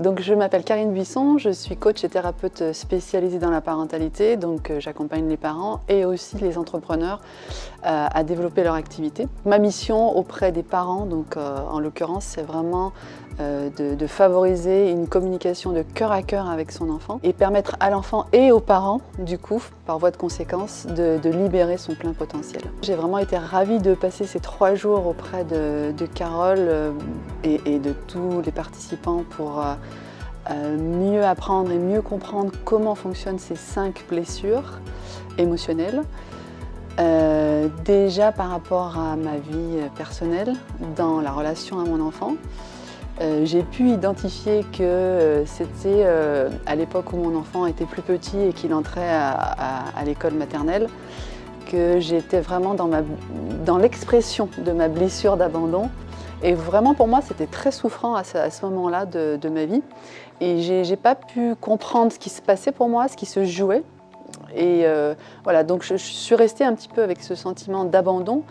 Donc je m'appelle Karine Buisson, je suis coach et thérapeute spécialisée dans la parentalité, donc j'accompagne les parents et aussi les entrepreneurs à développer leur activité. Ma mission auprès des parents, donc en l'occurrence, c'est vraiment de favoriser une communication de cœur à cœur avec son enfant et permettre à l'enfant et aux parents, du coup, par voie de conséquence, de libérer son plein potentiel. J'ai vraiment été ravie de passer ces 3 jours auprès de Carole et de tous les participants pour mieux apprendre et mieux comprendre comment fonctionnent ces 5 blessures émotionnelles. Déjà par rapport à ma vie personnelle, dans la relation à mon enfant, j'ai pu identifier que c'était à l'époque où mon enfant était plus petit et qu'il entrait à l'école maternelle, que j'étais vraiment dans l'expression de ma blessure d'abandon. Et vraiment pour moi c'était très souffrant à ce moment-là de ma vie. Et j'ai pas pu comprendre ce qui se passait pour moi, ce qui se jouait. Et voilà, donc je suis restée un petit peu avec ce sentiment d'abandon,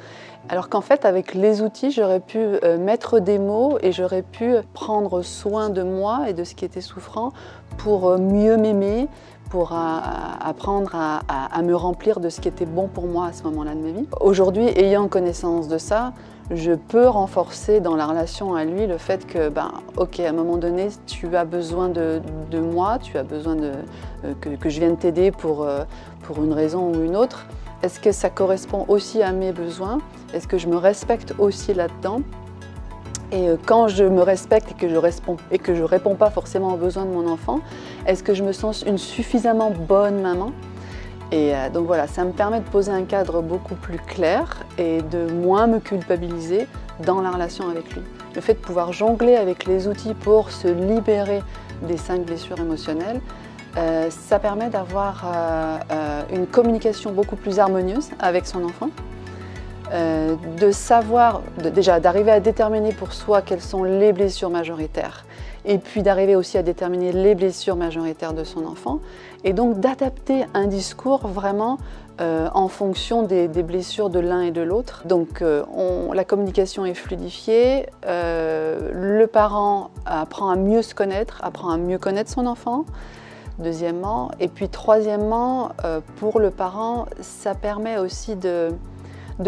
alors qu'en fait avec les outils j'aurais pu mettre des mots et j'aurais pu prendre soin de moi et de ce qui était souffrant pour mieux m'aimer, pour apprendre à me remplir de ce qui était bon pour moi à ce moment-là de ma vie. Aujourd'hui, ayant connaissance de ça, je peux renforcer dans la relation à lui le fait que, ok, à un moment donné, tu as besoin de moi, tu as besoin que je vienne t'aider pour une raison ou une autre. Est-ce que ça correspond aussi à mes besoins? Est-ce que je me respecte aussi là-dedans? Et quand je me respecte et que je réponds pas forcément aux besoins de mon enfant, est-ce que je me sens une suffisamment bonne maman? Et donc voilà, ça me permet de poser un cadre beaucoup plus clair et de moins me culpabiliser dans la relation avec lui. Le fait de pouvoir jongler avec les outils pour se libérer des 5 blessures émotionnelles, ça permet d'avoir une communication beaucoup plus harmonieuse avec son enfant, de savoir, déjà d'arriver à déterminer pour soi quelles sont les blessures majoritaires et puis d'arriver aussi à déterminer les blessures majoritaires de son enfant et donc d'adapter un discours vraiment en fonction des blessures de l'un et de l'autre. Donc la communication est fluidifiée, le parent apprend à mieux se connaître, apprend à mieux connaître son enfant. Deuxièmement, et puis troisièmement, pour le parent, ça permet aussi de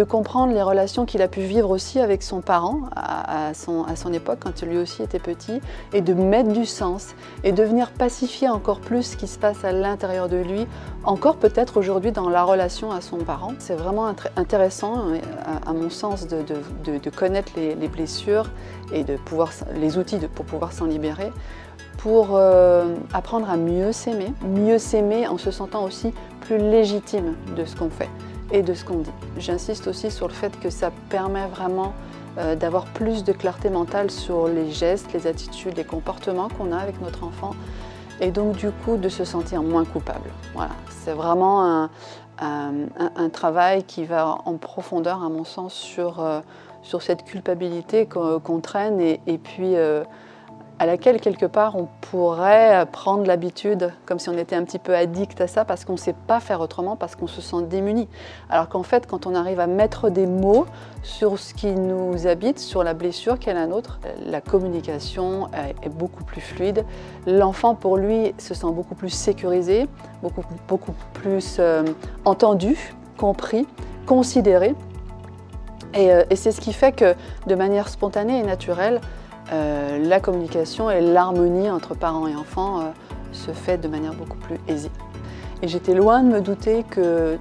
comprendre les relations qu'il a pu vivre aussi avec son parent à son époque, quand lui aussi était petit, et de mettre du sens et de venir pacifier encore plus ce qui se passe à l'intérieur de lui, encore peut-être aujourd'hui dans la relation à son parent. C'est vraiment intéressant, à mon sens, de connaître les blessures et les outils pour pouvoir s'en libérer, pour apprendre à mieux s'aimer en se sentant aussi plus légitime de ce qu'on fait et de ce qu'on dit. J'insiste aussi sur le fait que ça permet vraiment d'avoir plus de clarté mentale sur les gestes, les attitudes, les comportements qu'on a avec notre enfant et donc du coup de se sentir moins coupable. Voilà, c'est vraiment un travail qui va en profondeur à mon sens sur cette culpabilité qu'on traîne et puis à laquelle quelque part on pourrait prendre l'habitude, comme si on était un petit peu addict à ça parce qu'on ne sait pas faire autrement, parce qu'on se sent démuni. Alors qu'en fait, quand on arrive à mettre des mots sur ce qui nous habite, sur la blessure qu'est la nôtre, la communication est beaucoup plus fluide. L'enfant, pour lui, se sent beaucoup plus sécurisé, beaucoup plus entendu, compris, considéré. Et c'est ce qui fait que, de manière spontanée et naturelle, la communication et l'harmonie entre parents et enfants se fait de manière beaucoup plus aisée. Et j'étais loin de me douter que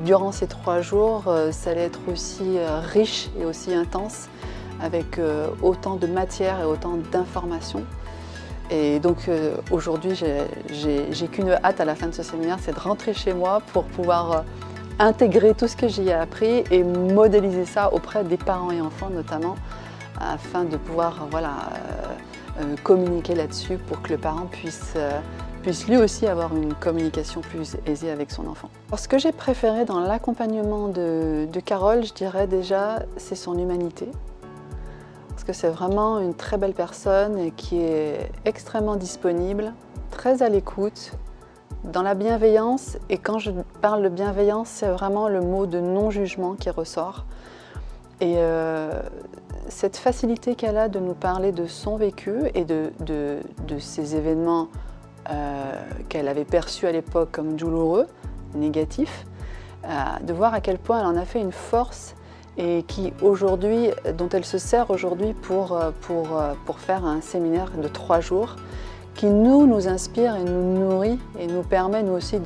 durant ces 3 jours, ça allait être aussi riche et aussi intense, avec autant de matière et autant d'informations. Et donc aujourd'hui, j'ai qu'une hâte à la fin de ce séminaire, c'est de rentrer chez moi pour pouvoir intégrer tout ce que j'y ai appris et modéliser ça auprès des parents et enfants notamment, afin de pouvoir communiquer là-dessus pour que le parent puisse lui aussi avoir une communication plus aisée avec son enfant. Alors, ce que j'ai préféré dans l'accompagnement de Carole, je dirais déjà, c'est son humanité. Parce que c'est vraiment une très belle personne qui est extrêmement disponible, très à l'écoute, dans la bienveillance. Et quand je parle de bienveillance, c'est vraiment le mot de non-jugement qui ressort. Et cette facilité qu'elle a de nous parler de son vécu et de ces événements qu'elle avait perçus à l'époque comme douloureux, négatifs, de voir à quel point elle en a fait une force et dont elle se sert aujourd'hui pour faire un séminaire de 3 jours qui nous inspire et nous nourrit et nous permet nous aussi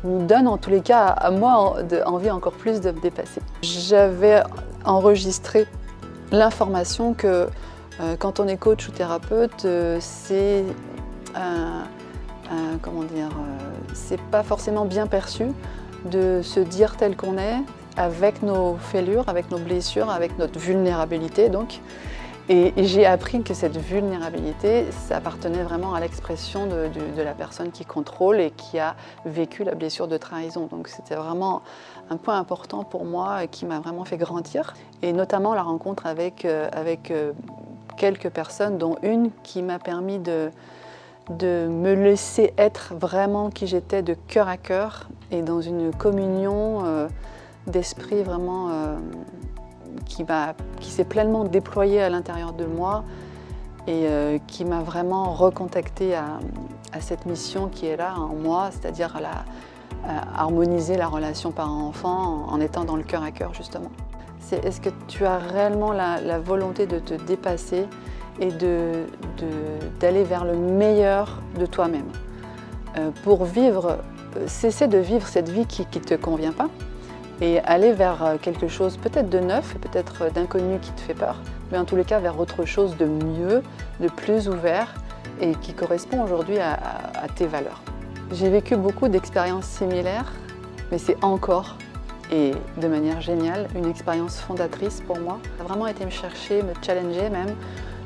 nous donne en tous les cas à moi envie encore plus de me dépasser. J'avais enregistré l'information que quand on est coach ou thérapeute, c'est c'est pas forcément bien perçu de se dire tel qu'on est, avec nos fêlures, avec nos blessures, avec notre vulnérabilité donc. Et j'ai appris que cette vulnérabilité, ça appartenait vraiment à l'expression de la personne qui contrôle et qui a vécu la blessure de trahison. Donc c'était vraiment un point important pour moi et qui m'a vraiment fait grandir. Et notamment la rencontre avec quelques personnes, dont une qui m'a permis de me laisser être vraiment qui j'étais de cœur à cœur et dans une communion d'esprit vraiment qui s'est pleinement déployée à l'intérieur de moi et qui m'a vraiment recontactée à cette mission qui est là en moi, c'est-à-dire à harmoniser la relation parent-enfant en étant dans le cœur à cœur justement. Est-ce que tu as réellement la volonté de te dépasser et d'aller vers le meilleur de toi-même pour cesser de vivre cette vie qui ne te convient pas et aller vers quelque chose peut-être de neuf, peut-être d'inconnu qui te fait peur, mais en tous les cas vers autre chose de mieux, de plus ouvert et qui correspond aujourd'hui à tes valeurs. J'ai vécu beaucoup d'expériences similaires, mais c'est encore, et de manière géniale, une expérience fondatrice pour moi. Ça a vraiment été me chercher, me challenger même,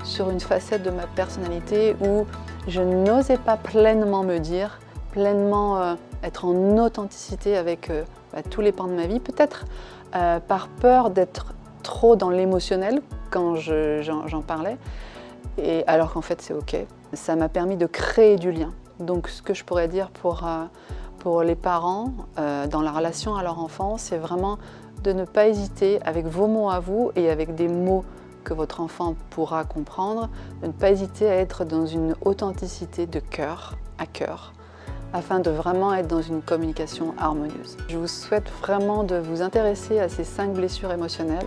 sur une facette de ma personnalité où je n'osais pas pleinement me dire, pleinement être en authenticité avec tous les pans de ma vie, peut-être par peur d'être trop dans l'émotionnel quand j'en parlais, alors qu'en fait c'est ok. Ça m'a permis de créer du lien. Donc ce que je pourrais dire pour les parents dans la relation à leur enfant, c'est vraiment de ne pas hésiter avec vos mots à vous et avec des mots que votre enfant pourra comprendre, de ne pas hésiter à être dans une authenticité de cœur à cœur, afin de vraiment être dans une communication harmonieuse. Je vous souhaite vraiment de vous intéresser à ces 5 blessures émotionnelles,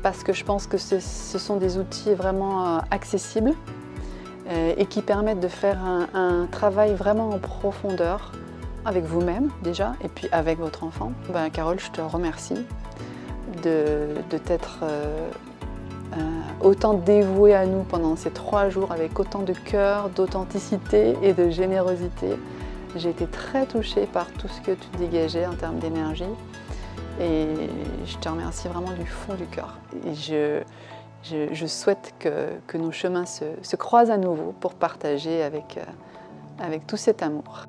parce que je pense que ce sont des outils vraiment accessibles et qui permettent de faire un travail vraiment en profondeur avec vous-même déjà, et puis avec votre enfant. Carole, je te remercie de t'être autant dévouée à nous pendant ces 3 jours avec autant de cœur, d'authenticité et de générosité. J'ai été très touchée par tout ce que tu dégageais en termes d'énergie et je te remercie vraiment du fond du cœur. Et je souhaite que nos chemins se croisent à nouveau pour partager avec tout cet amour.